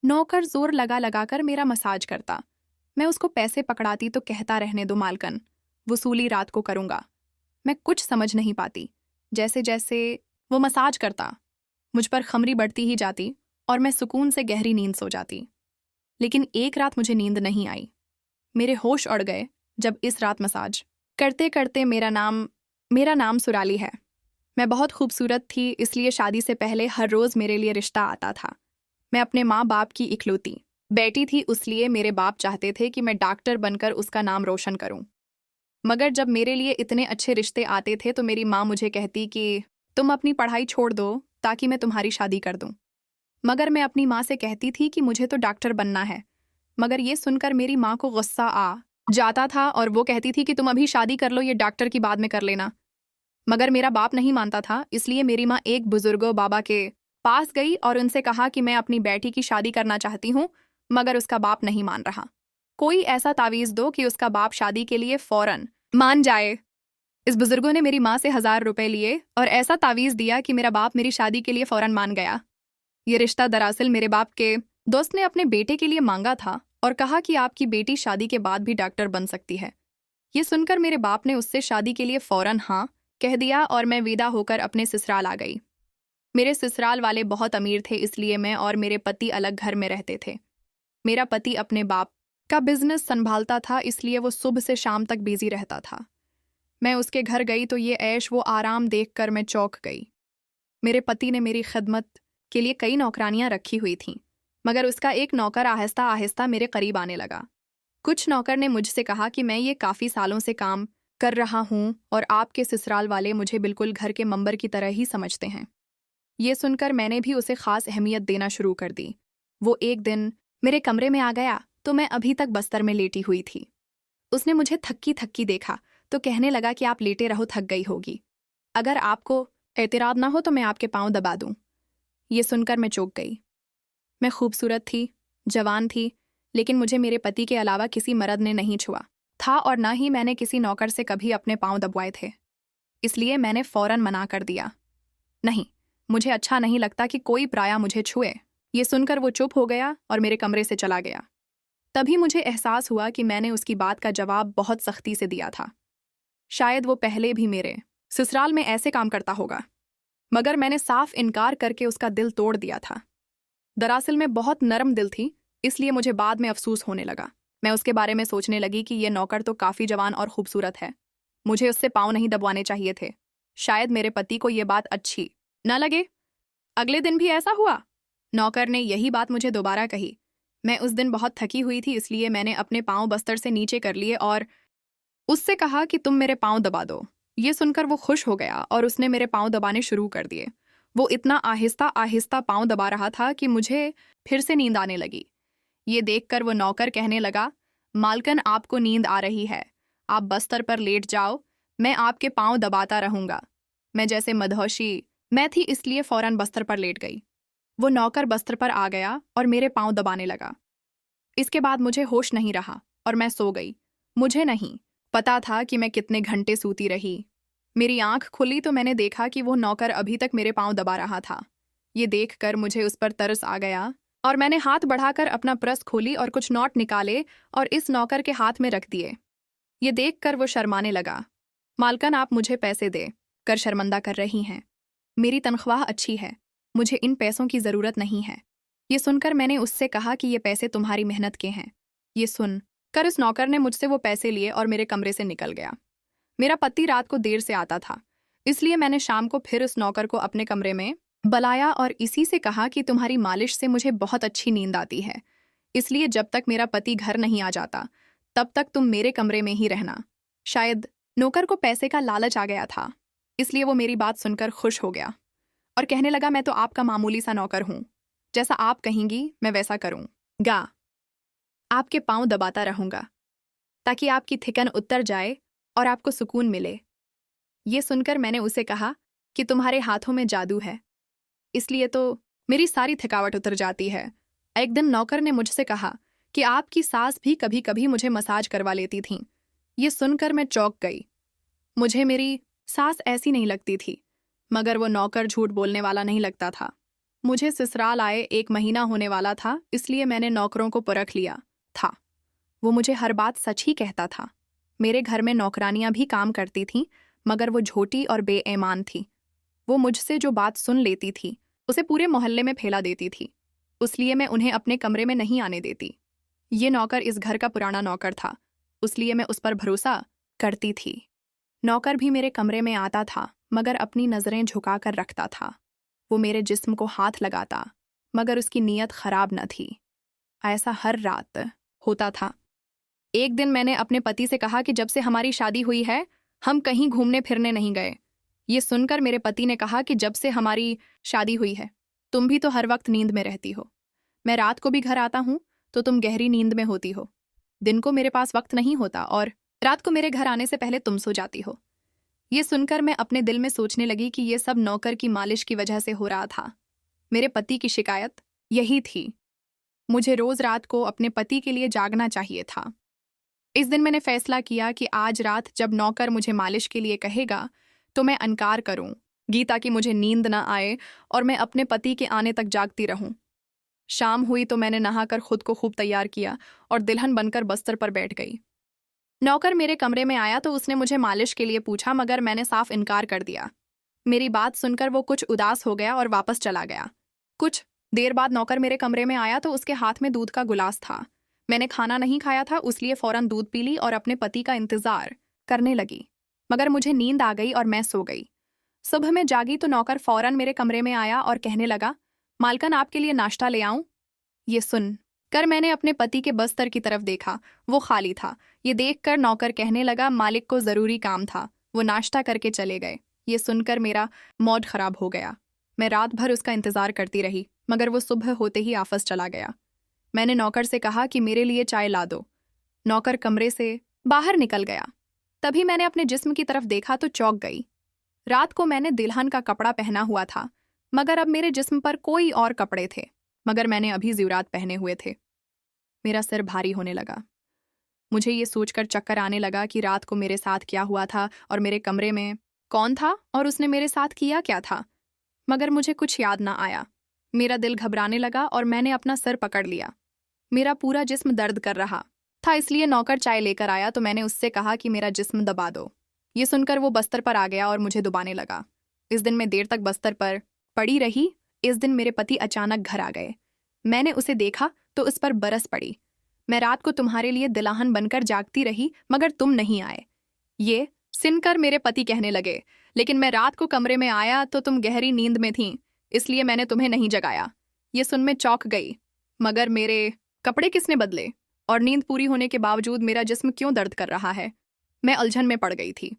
नौकर जोर लगा लगाकर मेरा मसाज करता। मैं उसको पैसे पकड़ाती तो कहता, रहने दो मालकन, वसूली रात को करूंगा। मैं कुछ समझ नहीं पाती। जैसे जैसे वो मसाज करता, मुझ पर खमरी बढ़ती ही जाती और मैं सुकून से गहरी नींद सो जाती। लेकिन एक रात मुझे नींद नहीं आई। मेरे होश उड़ गए जब इस रात मसाज करते करते मेरा नाम सुराली है। मैं बहुत खूबसूरत थी, इसलिए शादी से पहले हर रोज़ मेरे लिए रिश्ता आता था। मैं अपने माँ बाप की इकलौती बेटी थी, इसलिए मेरे बाप चाहते थे कि मैं डॉक्टर बनकर उसका नाम रोशन करूं। मगर जब मेरे लिए इतने अच्छे रिश्ते आते थे तो मेरी माँ मुझे कहती कि तुम अपनी पढ़ाई छोड़ दो ताकि मैं तुम्हारी शादी कर दूं। मगर मैं अपनी माँ से कहती थी कि मुझे तो डॉक्टर बनना है। मगर ये सुनकर मेरी माँ को गुस्सा आ जाता था और वो कहती थी कि तुम अभी शादी कर लो, ये डॉक्टर की बाद में कर लेना। मगर मेरा बाप नहीं मानता था, इसलिए मेरी माँ एक बुजुर्गो बाबा के पास गई और उनसे कहा कि मैं अपनी बेटी की शादी करना चाहती हूँ। मगर उसका बाप नहीं मान रहा। कोई ऐसा तावीज़ दो कि उसका बाप शादी के लिए फौरन मान जाए। इस बुजुर्गों ने मेरी माँ से 1000 रुपए लिए और ऐसा तावीज़ दिया कि मेरा बाप मेरी शादी के लिए फौरन मान गया। ये रिश्ता दरअसल मेरे बाप के दोस्त ने अपने बेटे के लिए मांगा था और कहा कि आपकी बेटी शादी के बाद भी डॉक्टर बन सकती है। ये सुनकर मेरे बाप ने उससे शादी के लिए फौरन हाँ कह दिया और मैं विदा होकर अपने ससुराल आ गई। मेरे ससुराल वाले बहुत अमीर थे, इसलिए मैं और मेरे पति अलग घर में रहते थे। मेरा पति अपने बाप का बिजनेस संभालता था, इसलिए वो सुबह से शाम तक बिजी रहता था। मैं उसके घर गई तो ये ऐश वो आराम देखकर मैं चौंक गई। मेरे पति ने मेरी खिदमत के लिए कई नौकरानियां रखी हुई थीं, मगर उसका एक नौकर आहिस्ता आहिस्ता मेरे करीब आने लगा। कुछ नौकर ने मुझसे कहा कि मैं ये काफ़ी सालों से काम कर रहा हूँ और आपके ससुराल वाले मुझे बिल्कुल घर के मेंबर की तरह ही समझते हैं। ये सुनकर मैंने भी उसे खास अहमियत देना शुरू कर दी। वो एक दिन मेरे कमरे में आ गया तो मैं अभी तक बस्तर में लेटी हुई थी। उसने मुझे थक्की थक्की देखा तो कहने लगा कि आप लेटे रहो, थक गई होगी। अगर आपको एतराज़ ना हो तो मैं आपके पाँव दबा दूं। ये सुनकर मैं चौंक गई। मैं खूबसूरत थी, जवान थी, लेकिन मुझे मेरे पति के अलावा किसी मर्द ने नहीं छुआ था और न ही मैंने किसी नौकर से कभी अपने पाँव दबवाए थे। इसलिए मैंने फौरन मना कर दिया, नहीं, मुझे अच्छा नहीं लगता कि कोई पराया मुझे छुए। ये सुनकर वो चुप हो गया और मेरे कमरे से चला गया। तभी मुझे एहसास हुआ कि मैंने उसकी बात का जवाब बहुत सख्ती से दिया था। शायद वो पहले भी मेरे ससुराल में ऐसे काम करता होगा, मगर मैंने साफ इनकार करके उसका दिल तोड़ दिया था। दरअसल मैं बहुत नरम दिल थी, इसलिए मुझे बाद में अफसोस होने लगा। मैं उसके बारे में सोचने लगी कि ये नौकर तो काफ़ी जवान और खूबसूरत है, मुझे उससे पाँव नहीं दबवाने चाहिए थे। शायद मेरे पति को ये बात अच्छी न लगे। अगले दिन भी ऐसा हुआ। नौकर ने यही बात मुझे दोबारा कही। मैं उस दिन बहुत थकी हुई थी, इसलिए मैंने अपने पाँव बस्तर से नीचे कर लिए और उससे कहा कि तुम मेरे पाँव दबा दो। ये सुनकर वो खुश हो गया और उसने मेरे पाँव दबाने शुरू कर दिए। वो इतना आहिस्ता आहिस्ता पाँव दबा रहा था कि मुझे फिर से नींद आने लगी। ये देखकर वो नौकर कहने लगा, मालकन आपको नींद आ रही है, आप बस्तर पर लेट जाओ, मैं आपके पाँव दबाता रहूंगा। मैं जैसे मदहोशी मैं थी, इसलिए फौरन बस्तर पर लेट गई। वो नौकर बस्तर पर आ गया और मेरे पाँव दबाने लगा। इसके बाद मुझे होश नहीं रहा और मैं सो गई। मुझे नहीं पता था कि मैं कितने घंटे सूती रही। मेरी आंख खुली तो मैंने देखा कि वो नौकर अभी तक मेरे पाँव दबा रहा था। ये देखकर मुझे उस पर तरस आ गया और मैंने हाथ बढ़ाकर अपना पर्स खोली और कुछ नोट निकाले और इस नौकर के हाथ में रख दिए। ये देखकर वो शर्माने लगा। मालकन, आप मुझे पैसे दे कर शर्मिंदा कर रही हैं। मेरी तनख्वाह अच्छी है, मुझे इन पैसों की ज़रूरत नहीं है। ये सुनकर मैंने उससे कहा कि ये पैसे तुम्हारी मेहनत के हैं। ये सुन कर उस नौकर ने मुझसे वो पैसे लिए और मेरे कमरे से निकल गया। मेरा पति रात को देर से आता था, इसलिए मैंने शाम को फिर उस नौकर को अपने कमरे में बुलाया और इसी से कहा कि तुम्हारी मालिश से मुझे बहुत अच्छी नींद आती है, इसलिए जब तक मेरा पति घर नहीं आ जाता तब तक तुम मेरे कमरे में ही रहना। शायद नौकर को पैसे का लालच आ गया था, इसलिए वो मेरी बात सुनकर खुश हो गया और कहने लगा, मैं तो आपका मामूली सा नौकर हूँ, जैसा आप कहेंगी मैं वैसा करूँगा। आपके पाँव दबाता रहूँगा ताकि आपकी थिकन उतर जाए और आपको सुकून मिले। ये सुनकर मैंने उसे कहा कि तुम्हारे हाथों में जादू है, इसलिए तो मेरी सारी थकावट उतर जाती है। एक दिन नौकर ने मुझसे कहा कि आपकी सास भी कभी कभी मुझे मसाज करवा लेती थीं। ये सुनकर मैं चौंक गई। मुझे मेरी सास ऐसी नहीं लगती थी, मगर वो नौकर झूठ बोलने वाला नहीं लगता था। मुझे ससुराल आए 1 महीना होने वाला था, इसलिए मैंने नौकरों को परख लिया था। वो मुझे हर बात सच ही कहता था। मेरे घर में नौकरानियां भी काम करती थीं, मगर वो झूठी और बेईमान थी। वो मुझसे जो बात सुन लेती थी उसे पूरे मोहल्ले में फैला देती थी, इसलिए मैं उन्हें अपने कमरे में नहीं आने देती। ये नौकर इस घर का पुराना नौकर था, इसलिए मैं उस पर भरोसा करती थी। नौकर भी मेरे कमरे में आता था, मगर अपनी नज़रें झुकाकर रखता था। वो मेरे जिस्म को हाथ लगाता, मगर उसकी नीयत खराब न थी। ऐसा हर रात होता था। एक दिन मैंने अपने पति से कहा कि जब से हमारी शादी हुई है हम कहीं घूमने फिरने नहीं गए। ये सुनकर मेरे पति ने कहा कि जब से हमारी शादी हुई है तुम भी तो हर वक्त नींद में रहती हो। मैं रात को भी घर आता हूँ तो तुम गहरी नींद में होती हो। दिन को मेरे पास वक्त नहीं होता और रात को मेरे घर आने से पहले तुम सो जाती हो। ये सुनकर मैं अपने दिल में सोचने लगी कि ये सब नौकर की मालिश की वजह से हो रहा था। मेरे पति की शिकायत यही थी। मुझे रोज रात को अपने पति के लिए जागना चाहिए था। इस दिन मैंने फैसला किया कि आज रात जब नौकर मुझे मालिश के लिए कहेगा तो मैं इनकार करूंगी ताकि मुझे नींद न आए और मैं अपने पति के आने तक जागती रहूं। शाम हुई तो मैंने नहाकर खुद को खूब तैयार किया और दुल्हन बनकर बस्तर पर बैठ गई। नौकर मेरे कमरे में आया तो उसने मुझे मालिश के लिए पूछा, मगर मैंने साफ इनकार कर दिया। मेरी बात सुनकर वो कुछ उदास हो गया और वापस चला गया। कुछ देर बाद नौकर मेरे कमरे में आया तो उसके हाथ में दूध का गिलास था। मैंने खाना नहीं खाया था, इसलिए फौरन दूध पी ली और अपने पति का इंतजार करने लगी, मगर मुझे नींद आ गई और मैं सो गई। सुबह में जागी तो नौकर फौरन मेरे कमरे में आया और कहने लगा, मालकन आपके लिए नाश्ता ले आऊं? ये सुन कर मैंने अपने पति के बस्तर की तरफ देखा, वो खाली था। ये देखकर नौकर कहने लगा, मालिक को जरूरी काम था, वो नाश्ता करके चले गए। ये सुनकर मेरा मूड खराब हो गया। मैं रात भर उसका इंतजार करती रही, मगर वो सुबह होते ही वापस चला गया। मैंने नौकर से कहा कि मेरे लिए चाय ला दो। नौकर कमरे से बाहर निकल गया। तभी मैंने अपने जिस्म की तरफ देखा तो चौंक गई। रात को मैंने दुल्हन का कपड़ा पहना हुआ था, मगर अब मेरे जिस्म पर कोई और कपड़े थे, मगर मैंने अभी ज़ेवरात पहने हुए थे। मेरा सिर भारी होने लगा। मुझे ये सोचकर चक्कर आने लगा कि रात को मेरे साथ क्या हुआ था और मेरे कमरे में कौन था और उसने मेरे साथ किया क्या था, मगर मुझे कुछ याद ना आया। मेरा दिल घबराने लगा और मैंने अपना सर पकड़ लिया। मेरा पूरा जिस्म दर्द कर रहा था, इसलिए नौकर चाय लेकर आया तो मैंने उससे कहा कि मेरा जिस्म दबा दो। ये सुनकर वो बस्तर पर आ गया और मुझे दबाने लगा। इस दिन मैं देर तक बस्तर पर पड़ी रही। इस दिन मेरे पति अचानक घर आ गए। मैंने उसे देखा तो उस पर बरस पड़ी। मैं रात को तुम्हारे लिए दुल्हन बनकर जागती रही, मगर तुम नहीं आए। ये सुनकर मेरे पति कहने लगे, लेकिन मैं रात को कमरे में आया तो तुम गहरी नींद में थीं, इसलिए मैंने तुम्हें नहीं जगाया। ये सुन मैं चौंक गई, मगर मेरे कपड़े किसने बदले और नींद पूरी होने के बावजूद मेरा जिस्म क्यों दर्द कर रहा है? मैं उलझन में पड़ गई थी।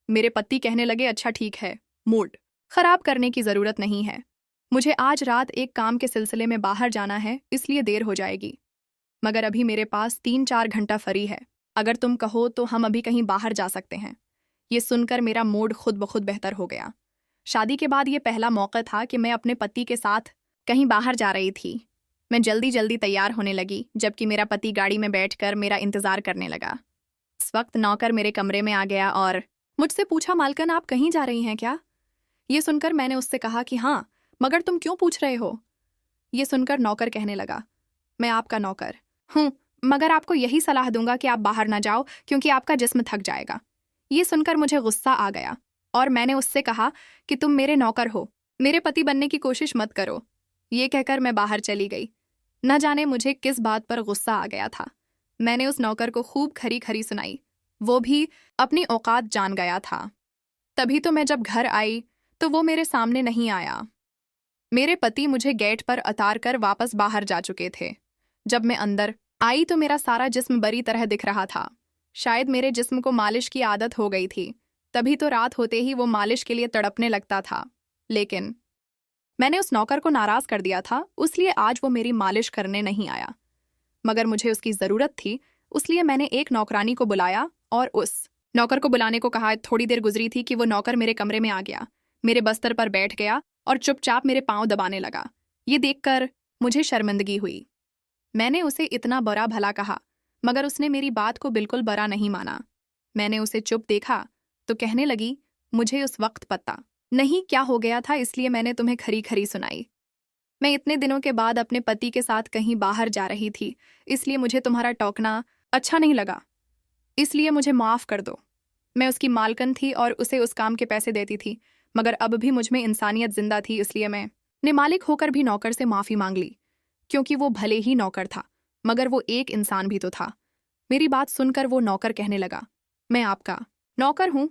मेरे पति कहने लगे, अच्छा ठीक है, मूड खराब करने की जरूरत नहीं है। मुझे आज रात एक काम के सिलसिले में बाहर जाना है, इसलिए देर हो जाएगी, मगर अभी मेरे पास 3-4 घंटा फ्री है। अगर तुम कहो तो हम अभी कहीं बाहर जा सकते हैं। ये सुनकर मेरा मूड खुद ब खुद बेहतर हो गया। शादी के बाद ये पहला मौका था कि मैं अपने पति के साथ कहीं बाहर जा रही थी। मैं जल्दी जल्दी तैयार होने लगी, जबकि मेरा पति गाड़ी में बैठकर मेरा इंतजार करने लगा। इस वक्त नौकर मेरे कमरे में आ गया और मुझसे पूछा, मालकन आप कहीं जा रही हैं क्या? ये सुनकर मैंने उससे कहा कि हाँ, मगर तुम क्यों पूछ रहे हो? ये सुनकर नौकर कहने लगा, मैं आपका नौकर हूँ, मगर आपको यही सलाह दूंगा कि आप बाहर ना जाओ, क्योंकि आपका जिस्म थक जाएगा। ये सुनकर मुझे गुस्सा आ गया और मैंने उससे कहा कि तुम मेरे नौकर हो, मेरे पति बनने की कोशिश मत करो। ये कहकर मैं बाहर चली गई। न जाने मुझे किस बात पर गुस्सा आ गया था। मैंने उस नौकर को खूब खरी खरी सुनाई। वो भी अपनी औकात जान गया था। तभी तो मैं जब घर आई तो वो मेरे सामने नहीं आया। मेरे पति मुझे गेट पर उतार कर वापस बाहर जा चुके थे। जब मैं अंदर आई तो मेरा सारा जिस्म बुरी तरह दिख रहा था। शायद मेरे जिस्म को मालिश की आदत हो गई थी, तभी तो रात होते ही वो मालिश के लिए तड़पने लगता था। लेकिन मैंने उस नौकर को नाराज कर दिया था, इसलिए आज वो मेरी मालिश करने नहीं आया, मगर मुझे उसकी ज़रूरत थी, इसलिए मैंने एक नौकरानी को बुलाया और उस नौकर को बुलाने को कहा। थोड़ी देर गुजरी थी कि वो नौकर मेरे कमरे में आ गया, मेरे बस्तर पर बैठ गया और चुपचाप मेरे पाँव दबाने लगा। ये देखकर मुझे शर्मिंदगी हुई। मैंने उसे इतना बुरा भला कहा, मगर उसने मेरी बात को बिल्कुल बुरा नहीं माना। मैंने उसे चुप देखा तो कहने लगी, मुझे उस वक्त पता नहीं क्या हो गया था, इसलिए मैंने तुम्हें खरी खरी सुनाई। मैं इतने दिनों के बाद अपने पति के साथ कहीं बाहर जा रही थी, इसलिए मुझे तुम्हारा टोकना अच्छा नहीं लगा, इसलिए मुझे माफ़ कर दो। मैं उसकी मालकन थी और उसे उस काम के पैसे देती थी, मगर अब भी मुझ में इंसानियत जिंदा थी, इसलिए मैं ने मालिक होकर भी नौकर से माफ़ी मांग ली, क्योंकि वो भले ही नौकर था मगर वो एक इंसान भी तो था। मेरी बात सुनकर वो नौकर कहने लगा, मैं आपका नौकर हूँ,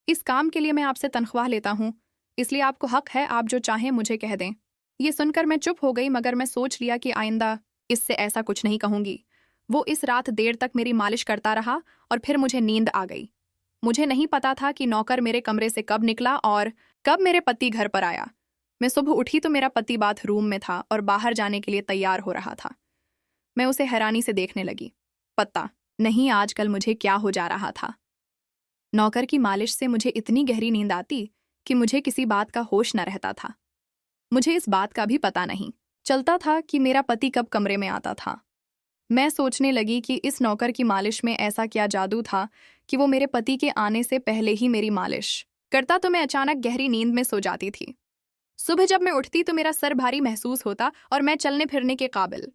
इस काम के लिए मैं आपसे तनख्वाह लेता हूँ, इसलिए आपको हक है आप जो चाहें मुझे कह दें। ये सुनकर मैं चुप हो गई, मगर मैं सोच लिया कि आइंदा इससे ऐसा कुछ नहीं कहूंगी। वो इस रात देर तक मेरी मालिश करता रहा और फिर मुझे नींद आ गई। मुझे नहीं पता था कि नौकर मेरे कमरे से कब निकला और कब मेरे पति घर पर आया। मैं सुबह उठी तो मेरा पति बाथरूम में था और बाहर जाने के लिए तैयार हो रहा था। मैं उसे हैरानी से देखने लगी। पता नहीं आजकल मुझे क्या हो जा रहा था। नौकर की मालिश से मुझे इतनी गहरी नींद आती कि मुझे किसी बात का होश न रहता था। मुझे इस बात का भी पता नहीं चलता था कि मेरा पति कब कमरे में आता था। मैं सोचने लगी कि इस नौकर की मालिश में ऐसा क्या जादू था कि वो मेरे पति के आने से पहले ही मेरी मालिश करता, तो मैं अचानक गहरी नींद में सो जाती थी। सुबह जब मैं उठती तो मेरा सर भारी महसूस होता और मैं चलने फिरने के काबिल